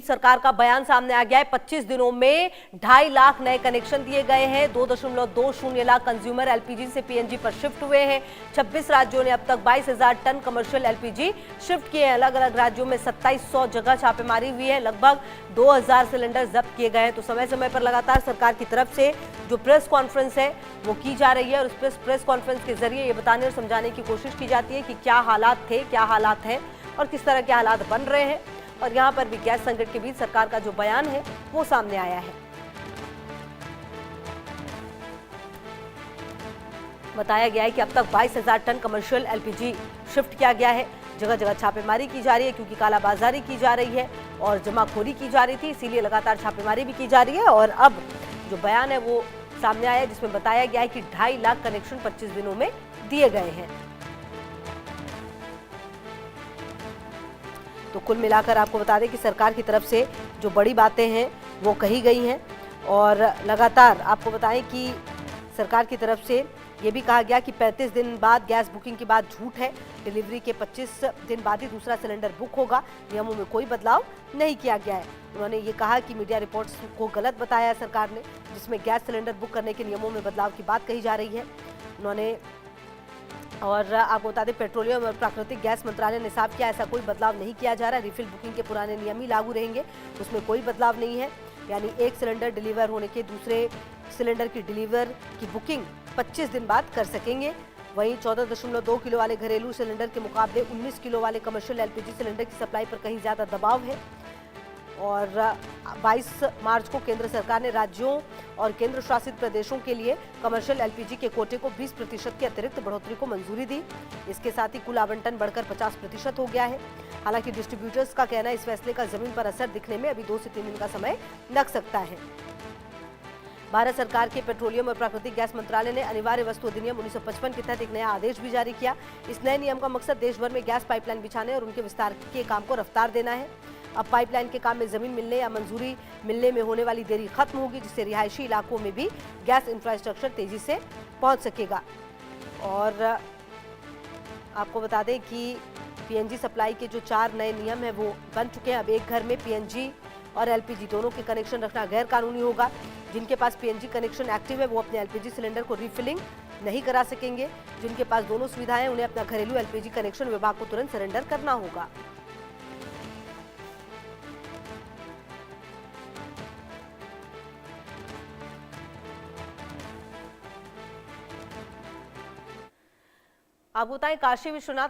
सरकार का बयान सामने आ गया है। 25 दिनों में 2.5 लाख नए कनेक्शन दिए गए हैं। 2.20 लाख कंज्यूमर एलपीजी से पीएनजी पर शिफ्ट हुए हैं। 26 राज्यों ने अब तक 22,000 टन कमर्शियल एलपीजी शिफ्ट किए हैं। अलग अलग राज्यों में 2700 जगह छापेमारी हुई है। लगभग 2000 सिलेंडर जब्त किए गए हैं। तो समय समय पर लगातार सरकार की तरफ से जो प्रेस कॉन्फ्रेंस है वो की जा रही है और उस प्रेस कॉन्फ्रेंस के जरिए ये बताने और समझाने की कोशिश की जाती है कि क्या हालात थे, क्या हालात हैं और किस तरह के हालात बन रहे हैं। और यहां पर भी गैस संकट के बीच सरकार का जो बयान है वो सामने आया है। बताया गया है कि अब तक 22,000 टन कमर्शियल एलपीजी शिफ्ट किया गया है। जगह जगह छापेमारी की जा रही है क्योंकि कालाबाजारी की जा रही है और जमाखोरी की जा रही थी, इसीलिए लगातार छापेमारी भी की जा रही है। और अब जो बयान है वो सामने आया है जिसमें बताया गया है कि 2.5 लाख कनेक्शन 25 दिनों में दिए गए हैं। तो कुल मिलाकर आपको बता दें कि सरकार की तरफ से जो बड़ी बातें हैं वो कही गई हैं और लगातार आपको बताएं कि सरकार की तरफ से ये भी कहा गया कि 35 दिन बाद गैस बुकिंग की बात झूठ है। डिलीवरी के 25 दिन बाद ही दूसरा सिलेंडर बुक होगा। नियमों में कोई बदलाव नहीं किया गया है। उन्होंने ये कहा कि मीडिया रिपोर्ट्स को गलत बताया है सरकार ने, जिसमें गैस सिलेंडर बुक करने के नियमों में बदलाव की बात कही जा रही है। उन्होंने और आपको बता दें पेट्रोलियम और प्राकृतिक गैस मंत्रालय ने साफ किया ऐसा कोई बदलाव नहीं किया जा रहा है। रिफिल बुकिंग के पुराने नियम ही लागू रहेंगे, उसमें कोई बदलाव नहीं है। यानी एक सिलेंडर डिलीवर होने के दूसरे सिलेंडर की डिलीवर की बुकिंग 25 दिन बाद कर सकेंगे। वहीं 14.2 किलो वाले घरेलू सिलेंडर के मुकाबले 19 किलो वाले कमर्शियल एलपीजी सिलेंडर की सप्लाई पर कहीं ज़्यादा दबाव है। और 22 मार्च को केंद्र सरकार ने राज्यों और केंद्र शासित प्रदेशों के लिए कमर्शियल एलपीजी के कोटे को 20% की अतिरिक्त बढ़ोतरी को मंजूरी दी। इसके साथ ही कुल आवंटन बढ़कर 50% हो गया है। हालांकि डिस्ट्रीब्यूटर्स का कहना है इस फैसले का जमीन पर असर दिखने में अभी 2 से 3 दिन का समय लग सकता है। भारत सरकार के पेट्रोलियम और प्राकृतिक गैस मंत्रालय ने अनिवार्य वस्तु अधिनियम 1955 के तहत एक नया आदेश भी जारी किया। इस नए नियम का मकसद देश भर में गैस पाइपलाइन बिछाने और उनके विस्तार के काम को रफ्तार देना है। अब पाइपलाइन के काम में जमीन मिलने या मंजूरी मिलने में होने वाली देरी खत्म होगी, जिससे रिहायशी इलाकों में भी गैस इंफ्रास्ट्रक्चर तेजी से पहुंच सकेगा। और आपको बता दें कि पीएनजी सप्लाई के जो 4 नए नियम हैं वो बन चुके हैं। अब एक घर में पीएनजी और एलपीजी दोनों के कनेक्शन रखना गैर कानूनी होगा। जिनके पास पीएनजी कनेक्शन एक्टिव है वो अपने एलपीजी सिलेंडर को रिफिलिंग नहीं करा सकेंगे। जिनके पास दोनों सुविधाएं हैं उन्हें अपना घरेलू एलपीजी कनेक्शन विभाग को तुरंत सरेंडर करना होगा। आप बताएं काशी विश्वनाथ